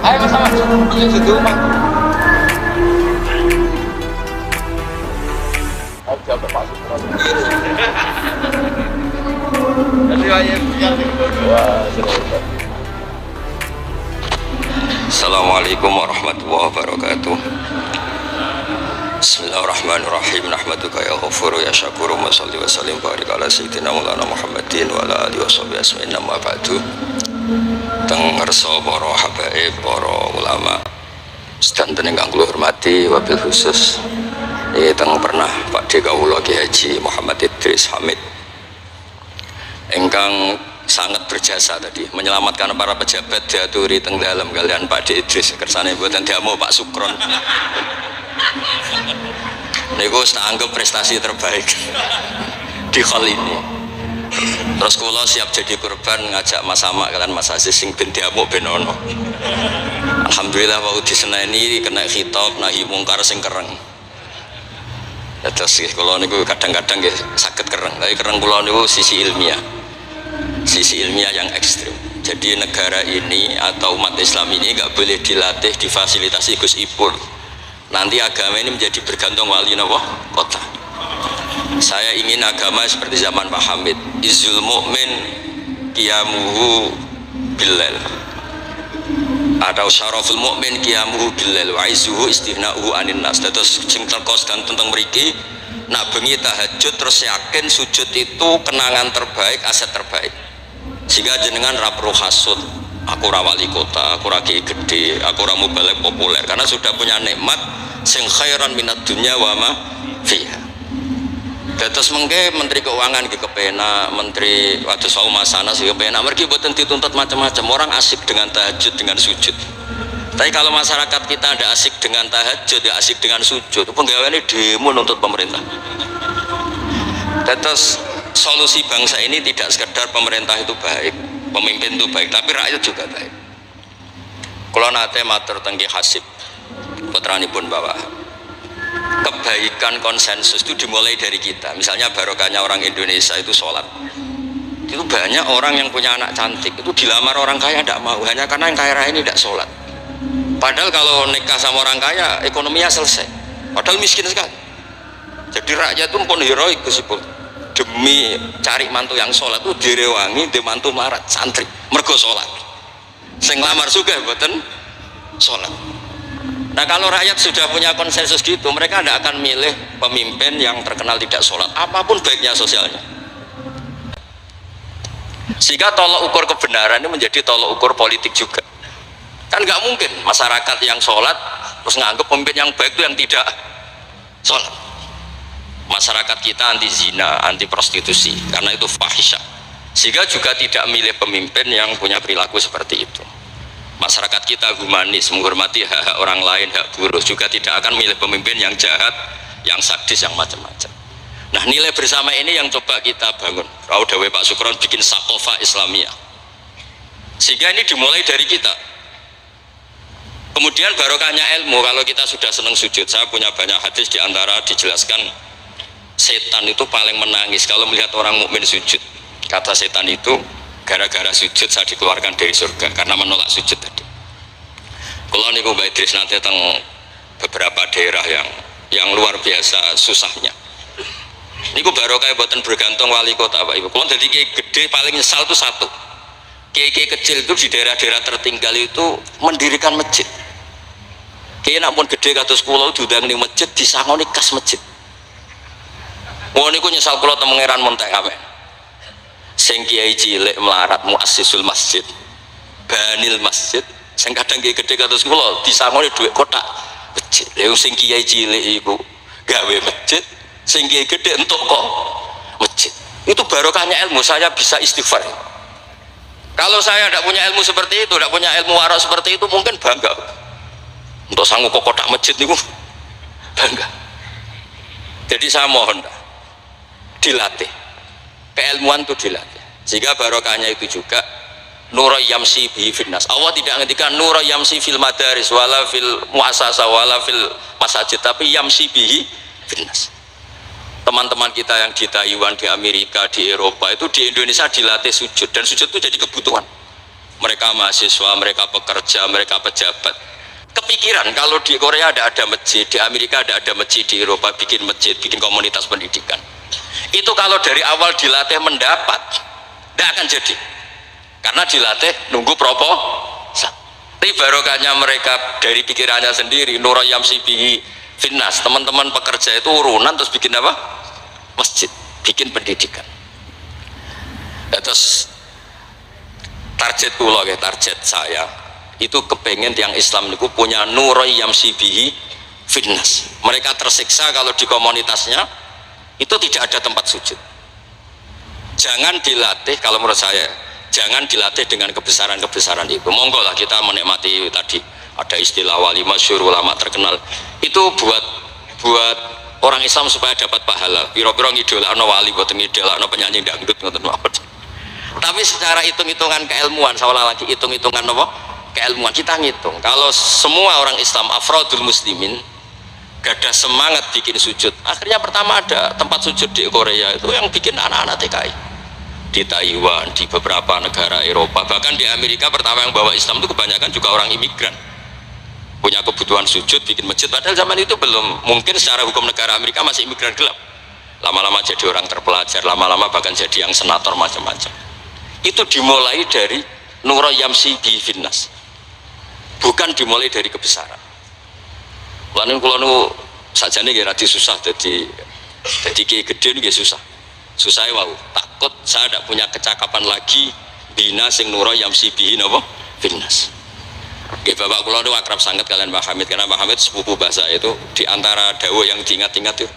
Ayo mas sama, ini judul mas. Oh jawab Pak Sukron. Wah, Assalamualaikum warahmatullahi wabarakatuh. Bismillahirrahmanirrahim. Nahmaduka ya ghafuru ya syakuru wa salli wa sallim barik ala sayyidina maulana Muhammadin wa ala alihi wa sahbihi asma'in amma ba'du. Teng ngersa para habaib, para ulama sedanten ingkang kula hormati, wabil khusus teng pernah Pakde kawula Ki Haji Muhammad Idris Hamid ingkang sangat berjasa tadi menyelamatkan para pejabat diaturi teng dalam kalian Pakde Idris kersane mboten diamu Pak Sukron. Niku tak anggap prestasi terbaik di hal ini. Terus kula siap jadi korban ngajak Mas Sama kalian Mas Aziz sing ben diamuk ben ono. Alhamdulillah wau diseneni kena khitab nahi mungkar sing kereng. Terus kula niku kadang-kadang nggih saged kereng, tapi kereng kula niku sisi ilmiah. Sisi ilmiah yang ekstrim. Jadi negara ini atau umat Islam ini nggak boleh dilatih, difasilitasi Gus Ipul. Nanti agama ini menjadi bergantung wali napa kota. Saya ingin agama seperti zaman Pak Hamid, izul mu'min qiyamuhu billail, atau syaraful mu'min qiyamuhu billail wa izuhu istighna'uhu anin nas. Terus sing terkos dan tentang mriki nak bengi tahajud terus yakin sujud itu kenangan terbaik, aset terbaik. Sehingga jenengan ra perlu hasud, aku ora wali kota, aku ora kiai gede, aku ora mubalek populer, karena sudah punya nikmat sing khairan minad dunya wa ma fiha. Terus mengke Menteri Keuangan nggih kepenak, Menteri Wados Saumasana sih kepenak, mergi mboten dituntut macam-macam, orang asik dengan tahajud, dengan sujud. Tapi kalau masyarakat kita ada asik dengan tahajud, ya asik dengan sujud, penggaweane demo nuntut pemerintah. Terus solusi bangsa ini tidak sekedar pemerintah itu baik, pemimpin itu baik, tapi rakyat juga baik. Kula nate matur teng Ki Hasib putranipun Bapak, kebaikan konsensus itu dimulai dari kita. Misalnya barokahnya orang Indonesia itu sholat. Itu banyak orang yang punya anak cantik itu dilamar orang kaya tidak mau, hanya karena yang kaya raya ini tidak sholat. Padahal kalau nikah sama orang kaya ekonominya selesai, padahal miskin sekali. Jadi rakyat itu pun heroik Gus Ipul, demi cari mantu yang sholat itu direwangi di mantu marat santri mergo sholat. Sing lamar juga mboten sholat. Nah kalau rakyat sudah punya konsensus gitu, mereka tidak akan milih pemimpin yang terkenal tidak sholat, apapun baiknya sosialnya. Sehingga tolok ukur kebenaran ini menjadi tolok ukur politik juga. Kan nggak mungkin masyarakat yang sholat terus nganggap pemimpin yang baik itu yang tidak sholat. Masyarakat kita anti zina, anti prostitusi, karena itu fahisyah. Sehingga juga tidak milih pemimpin yang punya perilaku seperti itu. Masyarakat kita humanis, menghormati hak-hak orang lain, hak buruh, juga tidak akan milih pemimpin yang jahat, yang sadis, yang macam-macam. Nah nilai bersama ini yang coba kita bangun. Rau dawe Pak Sukron bikin sakofa Islamiyah, sehingga ini dimulai dari kita. Kemudian barokahnya ilmu, kalau kita sudah senang sujud, saya punya banyak hadis, diantara dijelaskan setan itu paling menangis kalau melihat orang mukmin sujud. Kata setan itu, gara-gara sujud saya dikeluarkan dari surga karena menolak sujud tadi. Kalau niku Mbak Idris nanti tentang beberapa daerah yang luar biasa susahnya. Niku barokah buatan bergantung wali kota Pak Ibu. Kalau jadi kiai gede paling nyesal itu satu. Kiai kecil itu di daerah-daerah tertinggal itu mendirikan masjid. Kiai nak pun gede kados kula diundang ning masjid disangoni kas masjid. Wong niku nyesal kula temengeran montek kabeh. Sing kiai cilik melarat muassisul masjid, banil masjid, sing kadang kiai gede kados kula disangoni dhuwit kotak masjid. Lha sing kiai cilik iku gawe masjid, sing kiai gede entuk kok masjid. Itu barokahnya ilmu, saya bisa istighfar. Kalau saya tidak punya ilmu seperti itu, tidak punya ilmu warak seperti itu, mungkin bangga untuk sanggup kok kotak masjid niku, bangga. Jadi saya mohon dilatih, keilmuan itu dilatih, sehingga barokahnya itu juga nura yamsi bihi finnas. Allah tidak ngendikan nura yamsi fil madaris wala fil muasasa wala fil masajid, tapi yamsi bihi finnas. Teman-teman kita yang di Taiwan, di Amerika, di Eropa itu di Indonesia dilatih sujud, dan sujud itu jadi kebutuhan. mereka mahasiswa, mereka pekerja, mereka pejabat. Kepikiran kalau di Korea ada masjid, di Amerika ada masjid, di Eropa bikin masjid, bikin komunitas pendidikan. Itu kalau dari awal dilatih mendapat, tidak akan jadi. Karena dilatih nunggu proposal. Tapi barokahnya mereka dari pikirannya sendiri, Nura Yamsi bihi finnas, teman-teman pekerja itu urunan terus bikin apa? Masjid, bikin pendidikan. Terus target kula, target saya itu kepengen tiang Islam niku punya Nura Yamsi bihi finnas. Mereka tersiksa kalau di komunitasnya itu tidak ada tempat sujud. Jangan dilatih, kalau menurut saya jangan dilatih dengan kebesaran-kebesaran itu. Monggo lah kita menikmati tadi ada istilah wali masyhur, ulama terkenal itu buat orang Islam supaya dapat pahala. Piro-piro ngidolakno wali, boten ngidolakno penyanyi dangdut ngoten mawon. Tapi secara hitung-hitungan keilmuan, seolah lagi hitung-hitungan apa? Keilmuan kita ngitung. Kalau semua orang Islam afrodul muslimin gadah semangat bikin sujud, akhirnya pertama ada tempat sujud di Korea itu yang bikin anak-anak TKI, di Taiwan, di beberapa negara Eropa, bahkan di Amerika pertama yang bawa Islam itu kebanyakan juga orang imigran, punya kebutuhan sujud bikin masjid. Padahal zaman itu belum mungkin secara hukum negara Amerika, masih imigran gelap, lama-lama jadi orang terpelajar, lama-lama bahkan jadi yang senator macam-macam. Itu dimulai dari Nura Yamsi bihi finnas, bukan dimulai dari kebesaran. Lalu kalau nu saja nih rada susah, jadi gede nih susah. Susahnya wow, takut saya tidak punya kecakapan lagi bina sing Nura Yamsi bihi napa finnas. Oke, bapak kula nu akrab sangat kalian Mbah Hamid, karena Mbah Hamid sepupu bahasa itu di antara dawuh yang diingat-ingat itu.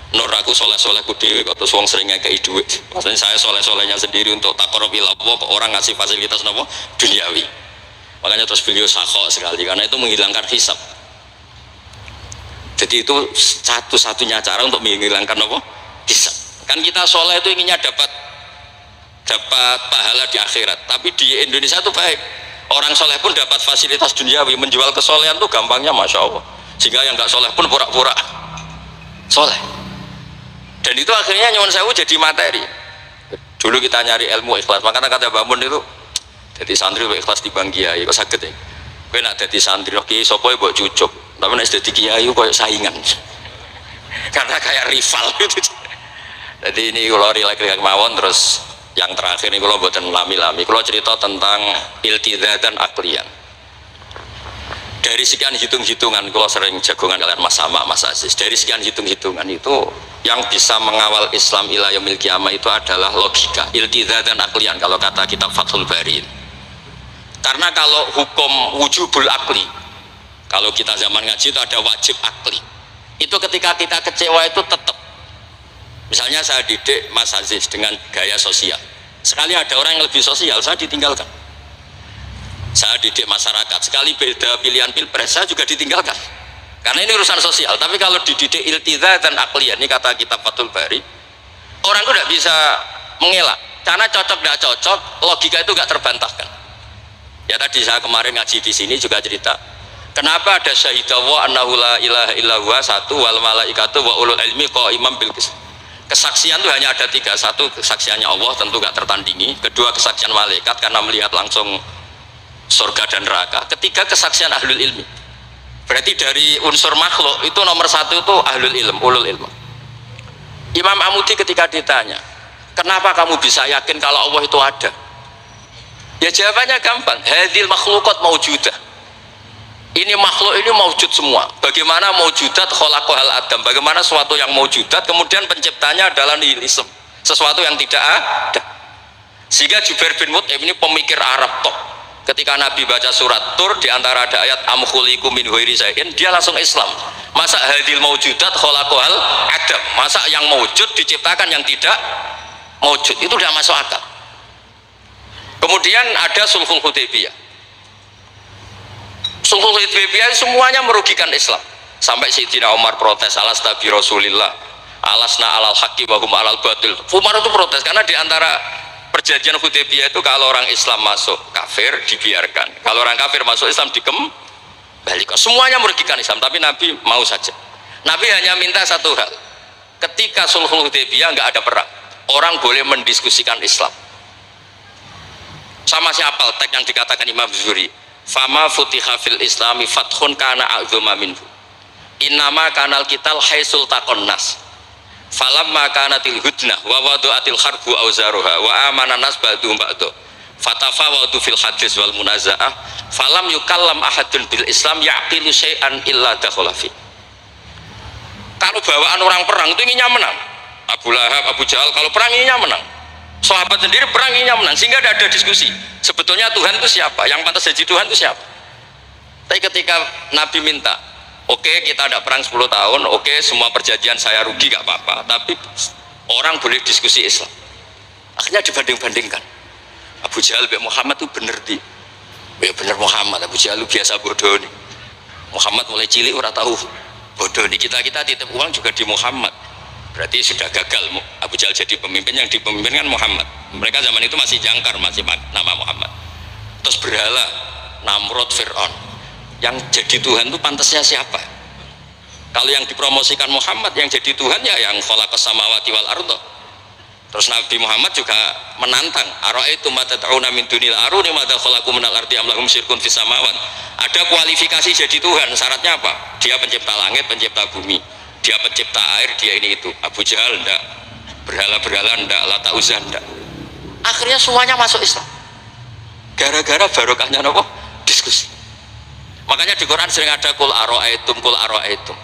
Nur aku soleh-solehku dewe kok terus wong sering ngekei duit. Maksudnya saya soleh-solehnya sendiri untuk takarrub ila Allah, kok orang ngasih fasilitas napa duniawi. Makanya terus beliau sakho sekali karena itu menghilangkan hisab. Jadi itu satu-satunya cara untuk menghilangkan apa? Hisab. Kan kita soleh itu inginnya dapat pahala di akhirat, tapi di Indonesia itu baik, orang soleh pun dapat fasilitas duniawi, menjual kesolehan tuh gampangnya masya Allah, sehingga yang nggak soleh pun pura-pura soleh. Dan itu akhirnya nyuwun sewu jadi materi. Dulu kita nyari ilmu ikhlas, makanya kata Mbak Mun itu jadi santri ikhlas di bang kiai kok sakit ya. Kowe nak dadi santri ki sapa mbok cucuk, tapi nek dadi kiai koyo saingan. Karena kayak rival gitu. Jadi ini kalau rilek-rilek mawon. Terus yang terakhir ini kalau mboten lami-lami, kalau cerita tentang iltidzat dan aklian. Dari sekian hitung-hitungan, kalau sering jagongan kalian Mas Sama, Mas Aziz, dari sekian hitung-hitungan itu yang bisa mengawal Islam ila yaumil qiyamah itu adalah logika, iltidzat dan aklian kalau kata kitab Fathul Bari. Karena kalau hukum wujubul akli, kalau kita zaman ngaji itu ada wajib akli, itu ketika kita kecewa itu tetap. Misalnya saya didik Mas Aziz dengan gaya sosial, sekali ada orang yang lebih sosial saya ditinggalkan. Saya didik masyarakat, sekali beda pilihan pilpres saya juga ditinggalkan, karena ini urusan sosial. Tapi kalau dididik iltidzat dan akliyah, ini kata kitab Fathul Bari, orang itu tidak bisa mengelak, karena cocok tidak cocok, logika itu nggak terbantahkan. Ya tadi saya kemarin ngaji di sini juga cerita, kenapa ada syahidawa annahu la ilaha illallah satu wal malaikatu wa ulul ilmi qaiman bil qist. Kesaksian itu hanya ada tiga, satu kesaksiannya Allah tentu nggak tertandingi, kedua kesaksian malaikat karena melihat langsung surga dan neraka, ketiga kesaksian ahlul ilmi. Berarti dari unsur makhluk itu nomor satu itu ahlul ilm, ulul ilm. Imam Amudi ketika ditanya, kenapa kamu bisa yakin kalau Allah itu ada? Ya jawabannya gampang, hadhil makhluqat maujudah. Ini makhluk ini maujud semua. Bagaimana maujudat khalaqahal adam, bagaimana sesuatu yang maujudat kemudian penciptanya adalah nihilisme, sesuatu yang tidak ada. Sehingga Jubair bin Mut'im ini pemikir Arab top. Ketika Nabi baca surat Tur, di antara ada ayat am khuliqu min ghairi syai'in, dia langsung Islam. Masa hadil maujudat khalaqahal adam, masa yang maujud diciptakan yang tidak maujud, itu tidak masuk akal. Kemudian ada Sulhul Hudaybiyah. Sulhul Hudaybiyah semuanya merugikan Islam, sampai Sayyidina Umar protes, alasta bi Rasulillah alasna alal haqqi wa hum alal batil. Umar itu protes karena di antara perjanjian Hudaybiyah itu kalau orang Islam masuk kafir dibiarkan, kalau orang kafir masuk Islam dikembalikan. Semuanya merugikan Islam, tapi Nabi mau saja. Nabi hanya minta satu hal, ketika Sulhul Hudaybiyah nggak ada perang, orang boleh mendiskusikan Islam. Sama siapa teks yang dikatakan Imam Zuhri, fama futiha fil islami fathun kana a'zuma minhu innama kanal kital haisul taqonnas falamma kanatil hudnah wa wadu'atil harbu auzaruha wa amana nas ba'du ba'du fatafawadu fil hadis wal munaza'ah falam yukallam ahadun bil islam yaqilu syai'an illa dakhala fi. Kalau bawaan orang perang itu inginnya menang, Abu Lahab, Abu Jahal kalau perang inginnya menang, sahabat sendiri perang inginnya menang, sehingga tidak ada diskusi sebetulnya Tuhan itu siapa, yang pantas jadi Tuhan itu siapa. Tapi ketika Nabi minta, oke, kita ada perang 10 tahun, oke, semua perjanjian saya rugi gak apa-apa, tapi orang boleh diskusi Islam. Akhirnya dibanding-bandingkan, Abu Jahal bin Muhammad itu bener di, ya bener Muhammad, Abu Jahal biasa bodoh nih, Muhammad mulai cilik ora tahu bodoh nih, kita titip uang juga di Muhammad, berarti sudah gagal Abu Jahal jadi pemimpin, yang dipemimpinkan Muhammad. Mereka zaman itu masih jangkar, masih nama Muhammad. Terus berhala Namrud, Fir'aun, yang jadi Tuhan itu pantasnya siapa? Kalau yang dipromosikan Muhammad, yang jadi Tuhan ya yang khalaqas samawati wal ardh. Terus Nabi Muhammad juga menantang, ara'aitum ma tad'una min dunil aruni ma khalaqu minal ardi am lahum syirkun fis samawat. Ada kualifikasi jadi Tuhan, syaratnya apa? Dia pencipta langit, pencipta bumi, dia pencipta air, dia ini itu. Abu Jahal enggak, berhala-berhala enggak, Lata Uzza enggak. Akhirnya semuanya masuk Islam gara-gara barokahnya apa? Diskusi. Makanya di Quran sering ada kul ara'aitum,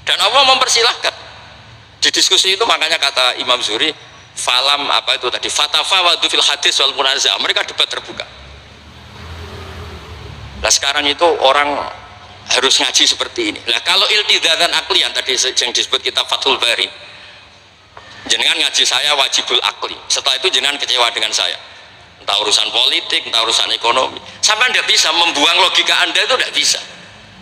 dan Allah mempersilahkan di diskusi itu. Makanya kata Imam Zuhri, falam apa itu tadi, fatafawadu fil hadis wal munaza'ah, mereka debat terbuka. Nah sekarang itu orang harus ngaji seperti ini. Nah kalau iltidatan aklian tadi yang disebut kitab Fathul Bari, jenengan ngaji saya wajibul akli, setelah itu jenengan kecewa dengan saya, entah urusan politik, entah urusan ekonomi, sampai tidak bisa membuang logika anda, itu tidak bisa.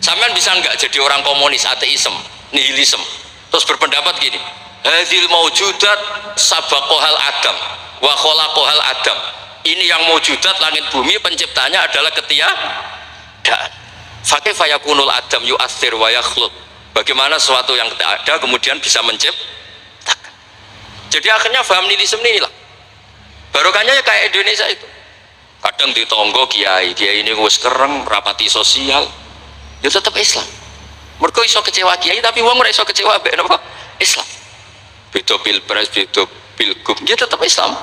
Sampai bisa nggak jadi orang komunis, ateisme, nihilisme, terus berpendapat gini, hadil maujudat sabaqohal adam wa kholaqohal adam, ini yang maujudat langit bumi penciptanya adalah ketiadaan. Fakih fayakunul adam yu'athir wa yakhluq, bagaimana sesuatu yang tidak ada kemudian bisa menciptakan. Jadi akhirnya paham nihilisme inilah barokahnya ya kayak Indonesia itu. Kadang di tonggo kiai ini wis kereng rapati sosial, ya tetap Islam. Mereka iso kecewa kiai tapi wong ora iso kecewa mbek napa Islam. Beda pilpres, beda pilgub, dia tetap Islam.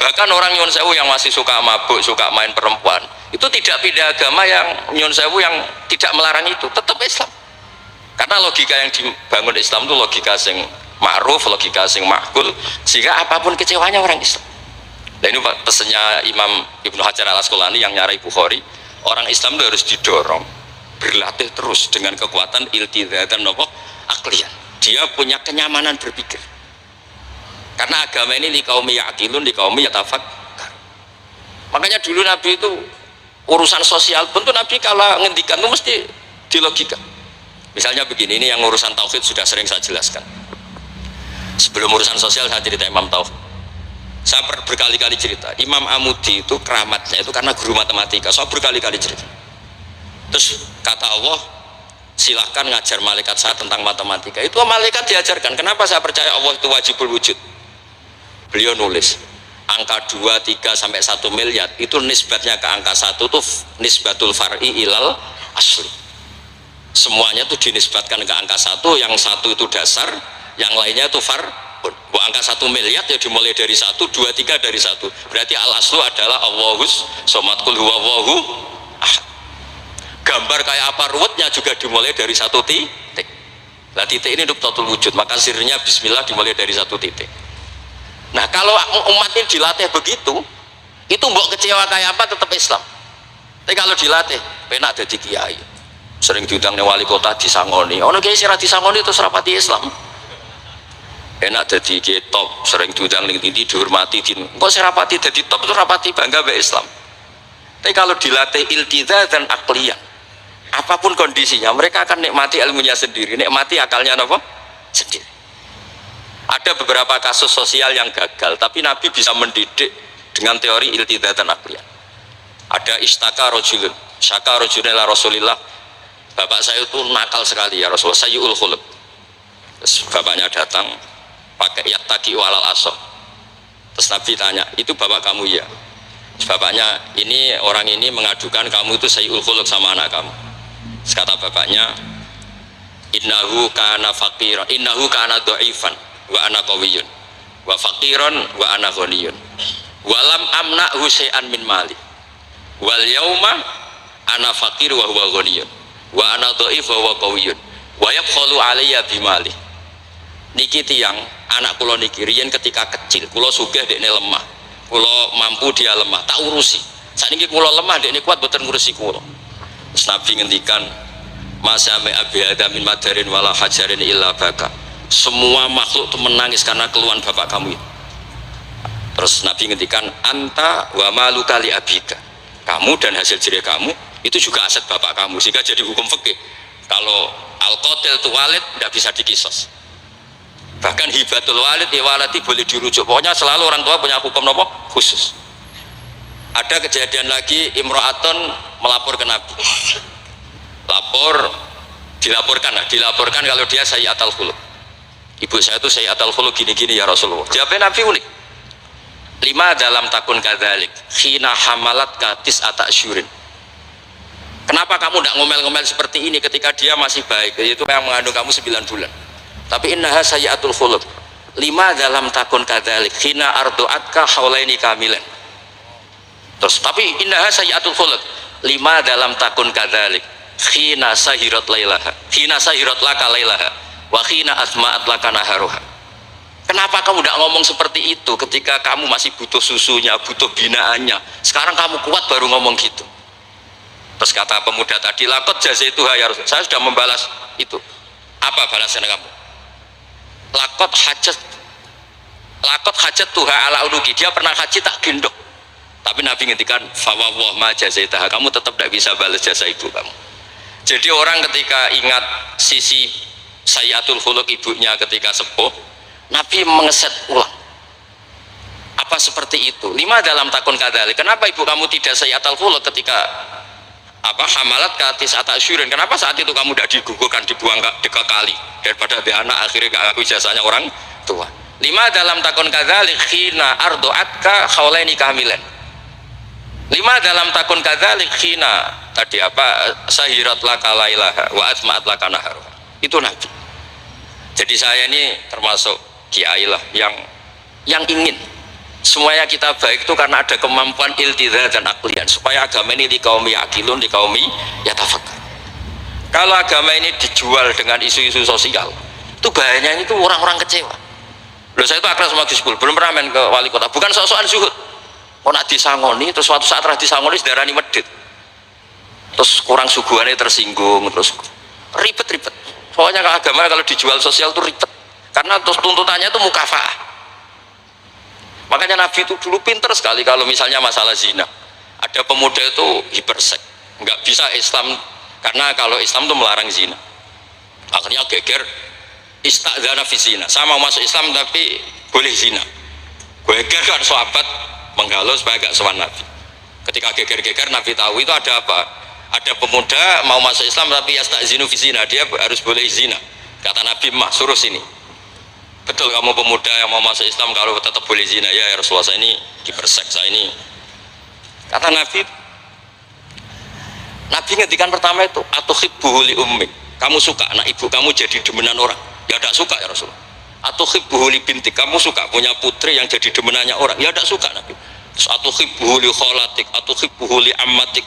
Bahkan orang nyun sewu yang masih suka mabuk, suka main perempuan, itu tidak pindah agama, yang nyun sewu yang tidak melarang itu tetap Islam. Karena logika yang dibangun Islam itu logika sing ma'ruf, logika sing makul, sehingga apapun kecewanya orang Islam. Nah ini pesannya Imam Ibnu Hajar al Asqalani yang nyarai Bukhari, orang Islam itu harus didorong berlatih terus dengan kekuatan iltidatan aklian. Dia punya kenyamanan berpikir, karena agama ini li qaumi ya'qilun, li qaumi yatafakkar. Makanya dulu Nabi itu urusan sosial pun tuh Nabi kalau ngendikan itu mesti dilogika. Misalnya begini, ini yang urusan tauhid sudah sering saya jelaskan. Sebelum urusan sosial saya cerita Imam Tauhid. Saya berkali-kali cerita, Imam Amudi itu keramatnya itu karena guru matematika. Saya berkali-kali cerita. Terus kata Allah, silahkan ngajar malaikat saya tentang matematika. Itu malaikat diajarkan. Kenapa saya percaya Allah itu wajibul wujud? Beliau nulis, angka 2, 3 sampai 1 miliar itu nisbatnya ke angka 1 itu nisbatul far'i ilal asli. Semuanya itu dinisbatkan ke angka 1, yang 1 itu dasar, yang lainnya itu far. Bu, angka 1 miliar ya dimulai dari 1, 2, 3 dari 1. Berarti al aslu adalah Allahus somad kul huwallahu ahad. Gambar kayak apa ruwetnya juga dimulai dari 1 titik. Nah titik ini nuktatul wujud, maka sirnya bismillah dimulai dari 1 titik. Nah kalau umat ini dilatih begitu, itu mbok kecewa kayak apa tetap Islam. Tapi kalau dilatih penak jadi kiai, sering diundang nih wali kota disangoni, ono kiai sirah disangoni itu serapati Islam. Enak jadi kiai top, sering diundang ning tindi dihormati, kok serapati jadi top itu rapati bangga be Islam. Tapi kalau dilatih iltiza dan akliyah, apapun kondisinya mereka akan nikmati ilmunya sendiri, nikmati akalnya apa? Sendiri. Ada beberapa kasus sosial yang gagal, tapi Nabi bisa mendidik dengan teori iltiza dan akliyah. Ada istaka rojulun, syaka rojulun ila Rasulillah, bapak saya itu nakal sekali ya Rasulullah, sayyul khuluq. Terus bapaknya datang pakai yattaqi walal aso. Terus Nabi tanya, itu bapak kamu ya? Bapaknya, ini orang ini mengadukan kamu itu sayyul khuluq sama anak kamu. Terus kata bapaknya, innahu kana faqiran, innahu kana dhaifan wa ana qawiyyun wa faqiran wa ana ghaniyun walam amna'hu syai'an min mali wal yauma ana faqir wa huwa ghaniyun wa ana dhaif wa huwa qawiyyun wa yabkhalu alayya bimali. Niki tiyang anak kula niki riyen ketika kecil kula sugih dekne lemah, kula mampu dia lemah, tak urusi. Sakniki kula lemah dekne kuat boten ngurusi kula. Terus Nabi ngendikan, masame abi adamin madarin wala hajarin illa baka. Semua makhluk itu menangis karena keluhan bapak kamu itu. Terus Nabi ngendikan, anta wa maluka li abika. Kamu dan hasil jerih kamu itu juga aset bapak kamu, sehingga jadi hukum fikih. Kalau al-qatil itu walid tidak bisa dikisos. Bahkan hibatul walid ya waladi boleh dirujuk. Pokoknya selalu orang tua punya hukum apa? Khusus. Ada kejadian lagi, imro'aton melapor ke Nabi. Dilaporkan kalau dia sayyi'atul khuluq. Ibu saya itu sayyi'atul khuluq gini-gini ya Rasulullah. Jawabnya Nabi unik. 5 dalam takun kadzalik khina hamalat katis atasyurin. Kenapa kamu tidak ngomel-ngomel seperti ini ketika dia masih baik? Itu yang mengandung kamu 9 bulan. Tapi innaha sayyi'atul khuluq. 5 dalam takun kadzalik khina ardu'atka haulaini kamilan. Terus tapi innaha sayyi'atul khuluq. 5 dalam takun kadzalik khina sahirat lailaha, khina sahirat laka lailaha wa khina asma'at laka naharuha. Kenapa kamu tidak ngomong seperti itu ketika kamu masih butuh susunya, butuh binaannya? Sekarang kamu kuat baru ngomong gitu. Terus kata pemuda tadi, lakot jazaituha ya Rasul, saya sudah membalas itu. Apa balasan kamu? Lakot hajat tuha ala unuki, dia pernah haji tak gendong. Tapi Nabi ngendikan fawwah ma jazaitaha, kamu tetap tidak bisa balas jasa ibu kamu. Jadi orang ketika ingat sisi sayyi'atul khuluq ibunya ketika sepuh, Nabi mengeset ulang. Apa seperti itu? 5 dalam takun kadzalik. Kenapa ibu kamu tidak sayyi'atul khuluq ketika hamalat katis atasyurin? Kenapa saat itu kamu tidak digugurkan, dibuang ke kali daripada di anak akhirnya gak aku jasanya orang tua? 5 dalam takun kadzalik khina ardu'atka haulaini kamilan. 5 dalam takun kadzalik khina tadi sahirat laka lailaha wa asma'at laka naharuha. Itu Nabi. Jadi saya ini termasuk kiai lah yang ingin semuanya kita baik itu karena ada kemampuan iltidha dan aklian, supaya agama ini dikaumi akilun, dikaumi yatafakkar. Kalau agama ini dijual dengan isu-isu sosial, itu bahayanya itu orang-orang kecewa. Loh, saya itu akrab sama Gus Pul, belum pernah main ke wali kota, bukan sok-sokan zuhud. Mau nak disangoni, terus suatu saat disangoni sedarani medit, terus kurang suguhannya tersinggung, terus ribet-ribet. Pokoknya agama kalau dijual sosial itu ribet, karena terus tuntutannya itu mukafaah. Makanya Nabi itu dulu pinter sekali kalau misalnya masalah zina. Ada pemuda itu hiperseks, nggak bisa Islam, karena kalau Islam itu melarang zina. Akhirnya geger, istadzana fi zina. Saya mau masuk Islam tapi boleh zina. Geger kan sahabat menghalau supaya gak sowan Nabi. Ketika geger-geger Nabi tahu itu ada apa? Ada pemuda mau masuk Islam tapi yastazinu fi zina, dia harus boleh zina. Kata Nabi, mah suruh sini. Betul kamu pemuda yang mau masuk Islam kalau tetap boleh zina? Ya Rasulullah, saya ini diperseks, saya ini. Kata Nabi ngendikan pertama itu atuhibbuhu li ummik, kamu suka anak ibu kamu jadi demenan orang? Ya tidak suka ya Rasulullah. Atuhibbuhu li bintik, kamu suka punya putri yang jadi demenannya orang? Ya tidak suka Nabi. Terus atuhibbuhu li kholatik, atuhibbuhu li ammatik.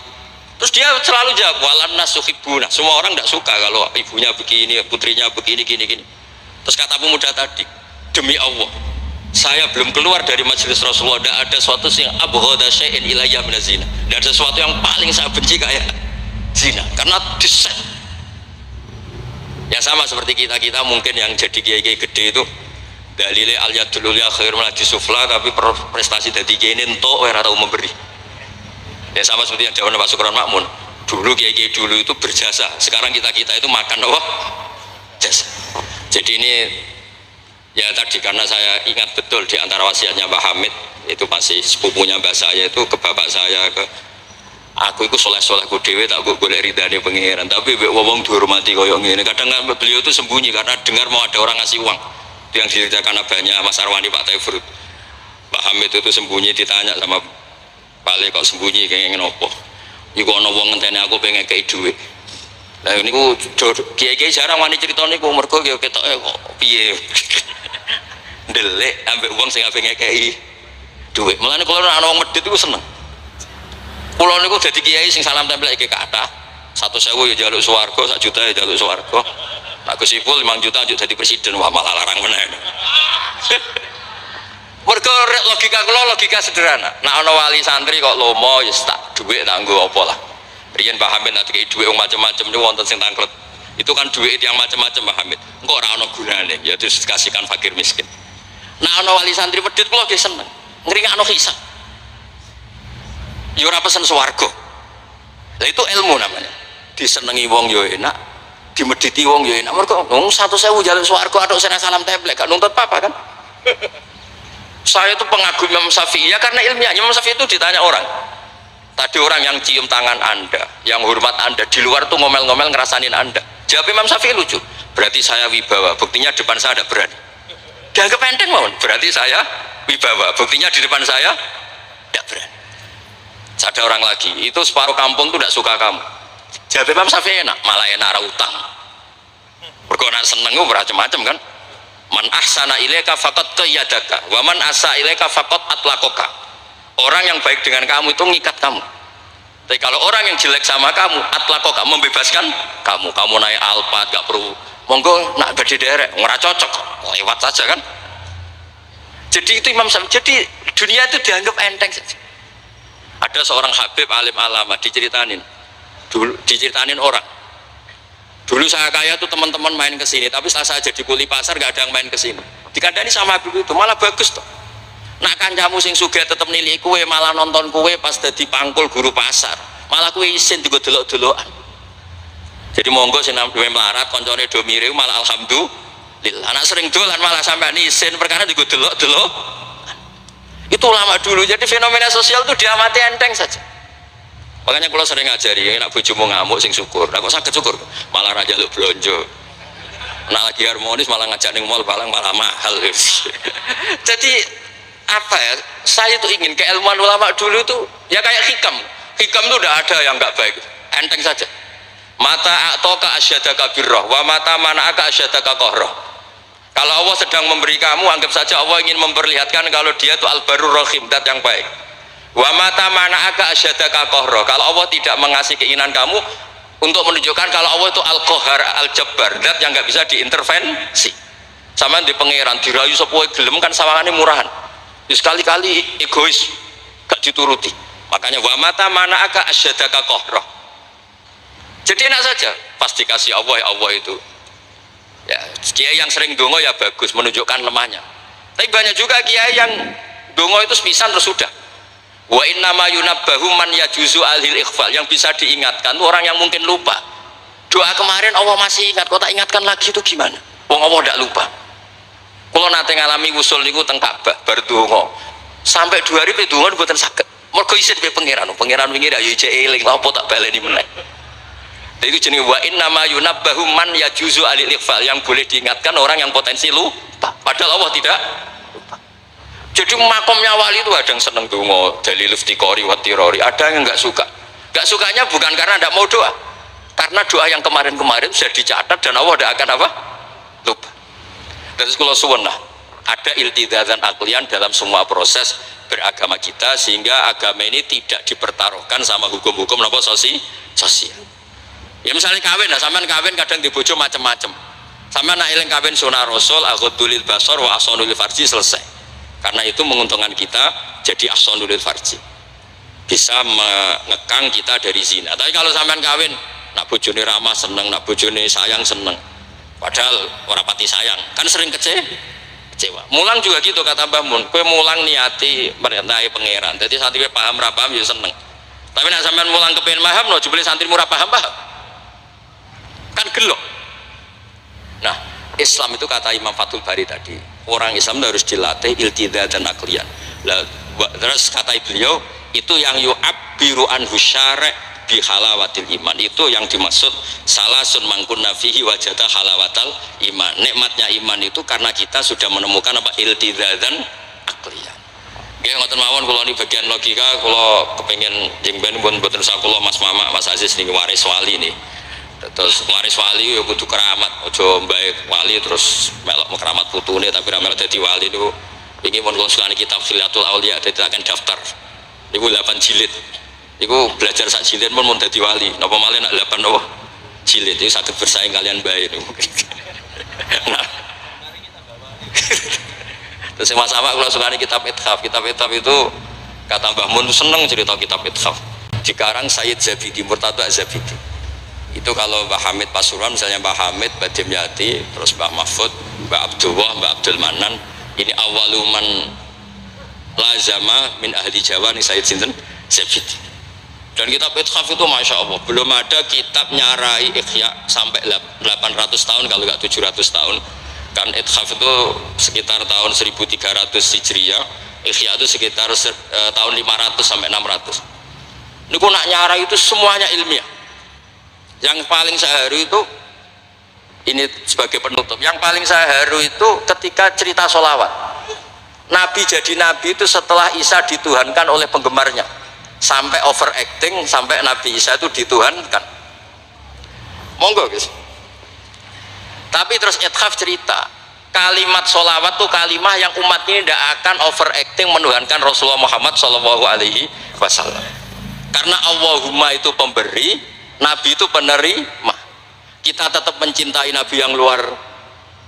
Terus dia selalu jawab walan nasuhibbuna, semua orang tidak suka kalau ibunya begini, putrinya begini, gini. Terus kata pemuda tadi, demi Allah, saya belum keluar dari majelis Rasulullah, tidak ada sesuatu yang abghada syai'in ilayya min zina, tidak ada sesuatu yang paling saya benci kayak zina, karena diset. Ya sama seperti kita mungkin yang jadi kiai-kiai gede itu dalile al yadul ulya khairun min sufla, tapi prestasi dari kiai ini entuk ora tahu memberi. Ya sama seperti yang jawaban Pak Sukron Makmun, dulu kiai-kiai dulu itu berjasa, sekarang kita itu makan apa? Jasa. Jadi ini ya tadi karena saya ingat betul di antara wasiatnya Pak Hamid, itu masih sepupunya mbak saya itu ke bapak saya, ke aku itu soleh-soleh ku dewe tak golek ridane pangeran, tapi wong dihormati koyo ngene. Kadang beliau itu sembunyi karena dengar mau ada orang ngasih uang. Itu yang diceritakan abahnya Mas Arwani Pak Taifur. Pak Hamid itu sembunyi, ditanya sama Balik kok sembunyi kayak ngopo. Iku ana wong ngenteni aku pengen kei dhuwit. Lah niku kiai-kiai jarang wani crita niku mergo ya ketoke kok piye. Ndelik ambek wong sing ape ngekei dhuwit. Mulane kula ana wong medhit iku seneng. Kula niku dadi kiai sing salam tempel iki kathah. 100.000 ya njaluk swarga, 1 juta ya njaluk swarga. Nak Gus Ipul 5 juta njuk dadi presiden, wah malah larang meneh. Mergo logika kula logika sederhana. Nek ana wali santri kok lomo ya tak dhuwit tak nggo apa lah. Riyen Pak Hamid nek dikei dhuwit macam-macam niku wonten sing tangklet. Itu kan dhuwit yang macam-macam Pak Hamid. Engko ora ana gunane, ya terus dikasihkan fakir miskin. Nek ana wali santri medhit kula nggih seneng. Ngringakno hisab. Ya ora pesen swarga. Lah itu ilmu namanya. Disenengi wong ya enak, dimedhiti wong ya enak. Mergo wong 100.000 njaluk swarga atok sena salam templek gak nuntut apa-apa kan. Saya itu pengagum Imam Syafi'i ya karena ilmiah. Imam Syafi'i itu ditanya orang, tadi orang yang cium tangan anda, yang hormat anda, di luar tuh ngomel-ngomel ngerasanin anda. Jawab Imam Syafi'i lucu, berarti saya wibawa, buktinya depan saya ada berani. Dianggap enteng mohon, berarti saya wibawa, buktinya di depan saya tidak berani. Ada orang lagi, itu separuh kampung tuh tidak suka kamu. Jawab Imam Syafi'i enak, malah enak utang. Berkona seneng gue macam-macam kan. Man ahsana ilaika faqad qayyadaka wa man asa ilaika faqad atlaqaka. Orang yang baik dengan kamu itu ngikat kamu. Tapi kalau orang yang jelek sama kamu, atlaqaka, membebaskan kamu. Kamu naik Alphard gak perlu monggo nak badhe derek, ora cocok, lewat saja kan. Jadi itu Imam Syafi'i. Jadi dunia itu dianggap enteng saja. Ada seorang Habib alim alama diceritain orang. Dulu saya kaya tuh teman-teman main ke sini, tapi setelah saya jadi kuli pasar gak ada yang main ke sini. Dikandani sama Habib itu malah bagus tuh. Nak kancamu sing sugih tetep nilai kue, malah nonton kue pas dadi pangkul guru pasar. Malah kue isin juga delok-delokan. Jadi monggo sing nampi melarat koncone do mirip malah alhamdulillah. Anak sering dolan malah sampai isin perkara juga delok-delok. Itu ulama dulu. Jadi fenomena sosial itu diamati enteng saja. Makanya kalau sering ngajari, nak bojomu ngamuk sing syukur. Nah, kok saged syukur? Malah raja lu blonjo. Nak lagi harmonis malah ngajak ning mall balang malah mahal. Jadi apa ya? Saya tuh ingin keilmuan ulama dulu tuh ya kayak hikam. Hikam tuh udah ada yang nggak baik. Enteng saja. Mata a'toka asyadaka birrah wa mata mana'aka asyadaka qahrah. Kalau Allah sedang memberi kamu, anggap saja Allah ingin memperlihatkan kalau dia itu al-barur rahim, dat yang baik. Wa mata mana'aka asyadaka qahrah. Kalau Allah tidak mengasih keinginan kamu untuk menunjukkan kalau Allah itu al-qahar, al-jabbar, dat yang nggak bisa diintervensi. Sama di pangeran dirayu sepuhe gelem kan sawangane murahan. Sekali-kali egois gak dituruti. Makanya wa mata mana'aka asyadaka qahrah. Jadi enak saja pas dikasih Allah, ya Allah itu ya kiai yang sering dongo ya bagus menunjukkan lemahnya. Tapi banyak juga kiai yang dongo itu sepisan terus sudah. Wa innama yunabbahu man yajuzu alhil ikhfal, yang bisa diingatkan itu orang yang mungkin lupa. Doa kemarin Allah masih ingat, kok tak ingatkan lagi itu gimana? Wong Allah tidak lupa. Kalau nanti ngalami usul niku teng Ka'bah bar dongo sampai 2 hari pe dongo mboten saged. Mergo isin pe pangeran wingi ya ijek eling apa tak baleni meneh. Itu jenis wa innama yunabbahu man yajuzu alil ikhfal, yang boleh diingatkan orang yang potensi lupa, padahal Allah tidak lupa. Jadi makomnya wali itu ada yang seneng dongo dalil iftiqori wa tirori, ada yang nggak suka. Nggak sukanya bukan karena tidak mau doa, karena doa yang kemarin-kemarin sudah dicatat dan Allah tidak akan apa? Lupa. Terus kalau suwun lah, ada iltidatan aklian dalam semua proses beragama kita, sehingga agama ini tidak dipertaruhkan sama hukum-hukum apa sosial. Ya misalnya kawin, nah sampean kawin kadang dibojo macam-macam. Sampean nak eling kawin sunah Rasul, aghdulil basar wa ahsanul farji, selesai. Karena itu menguntungkan kita jadi ahsanul farji. Bisa mengekang kita dari zina. Tapi kalau sampean kawin, nak bojone ramah seneng, nak bojone sayang seneng. Padahal ora pati sayang, kan sering kecewa. Mulang juga gitu kata Mbah Mun, kowe mulang niati merintahi pangeran. Jadi santri paham ra paham ya seneng. Tapi nak sampean mulang kepen paham no jebule santri murah paham kan gelok. Nah, Islam itu kata Imam Fathul Bari tadi, orang Islam harus dilatih iltidah dan aklian. Terus kata beliau, itu yang yu'abbiru anhu syara' bi halawatil iman, itu yang dimaksud salasun mangkunna fihi wajada halawatal iman. Nikmatnya iman itu karena kita sudah menemukan apa? Iltidah dan aklian. Nggih ngoten mawon kula ni bagian logika kula kepengin jengben pun mboten sakula Mas Mama Mas Aziz niki waris wali nih. Terus waris wali ya kudu keramat, aja mbae wali terus melok keramat putune tapi ra melok dadi wali niku. Iki pun kula sekali kitab Khilatul Auliya dadi akan daftar. Niku 8 jilid. Niku belajar sak jilid pun mun dadi wali. Napa malih nak 8 napa jilid iki saged bersaing kalian mbae niku. Nah. Terus Mas Sama kalau suka kitab Ithaf itu kata Mbah Mun seneng cerita kitab Ithaf dikarang Sayyid Zabidi, Murtada Zabidi itu. Kalau Mbah Hamid Pasuruan misalnya Mbah Hamid, Mbah Dimyati, terus Mbah Mahfud, Mbah Abdullah, Mbah Abdul Manan, ini awaluman lazama min ahli Jawa nih Sayyid Sinten Zabidi. Dan kitab Ithaf itu Masya Allah belum ada kitab nyarai Ikhya sampai 800 tahun kalau nggak 700 tahun. Kan Ithaf itu sekitar tahun 1300 Hijriah, Ikhya itu sekitar tahun 500 sampai 600. Niku nak nyara itu semuanya ilmiah. Yang paling saya haru itu ini sebagai penutup. Yang paling saya haru itu ketika cerita sholawat. Nabi jadi nabi itu setelah Isa dituhankan oleh penggemarnya, sampai overacting sampai Nabi Isa itu dituhankan. Monggo guys. Tapi terus Ithaf cerita kalimat sholawat tuh kalimah yang umat ini tidak akan overacting menuhankan Rasulullah Muhammad Shallallahu Alaihi Wasallam. Karena Allahumma itu pemberi, Nabi itu penerima. Kita tetap mencintai Nabi yang luar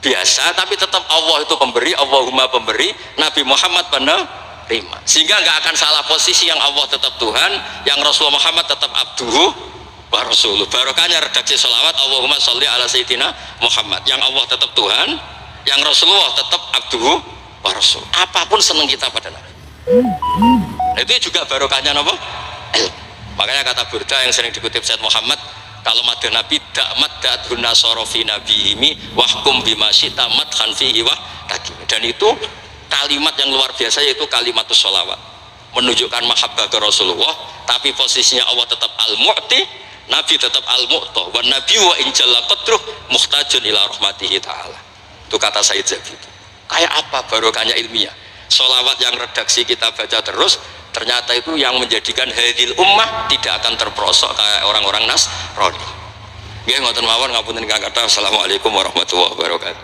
biasa, tapi tetap Allah itu pemberi, Allahumma pemberi, Nabi Muhammad penerima. Sehingga nggak akan salah posisi, yang Allah tetap Tuhan, yang Rasulullah Muhammad tetap abduhu wa rasuluh. Barokahnya redaksi sholawat Allahumma sholli ala sayyidina Muhammad, yang Allah tetap Tuhan, yang Rasulullah tetap abduhu wa rasul. Apapun senang kita pada Nabi. Nah, itu juga barokahnya apa? Makanya kata Burda yang sering dikutip Said Muhammad, kalau madah Nabi dakmat da'adhun nasorofi nabiyimi wahkum bima syita madhan fihi wa takim. Dan itu kalimat yang luar biasa, yaitu kalimatus sholawat, menunjukkan mahabbah ke Rasulullah, tapi posisinya Allah tetap al-mu'ti, Nabi tetap al-mu'ta, wa nabi wa injalla qadruh muhtajun ila rahmatihi ta'ala. Itu kata Sayyid Zabidi. Kayak apa barokahnya ilmiah? Sholawat yang redaksi kita baca terus, ternyata itu yang menjadikan hadil ummah tidak akan terperosok kayak orang-orang Nasrani. Nggih ngoten mawon, ngapunten ingkang kathah. Assalamualaikum warahmatullahi wabarakatuh.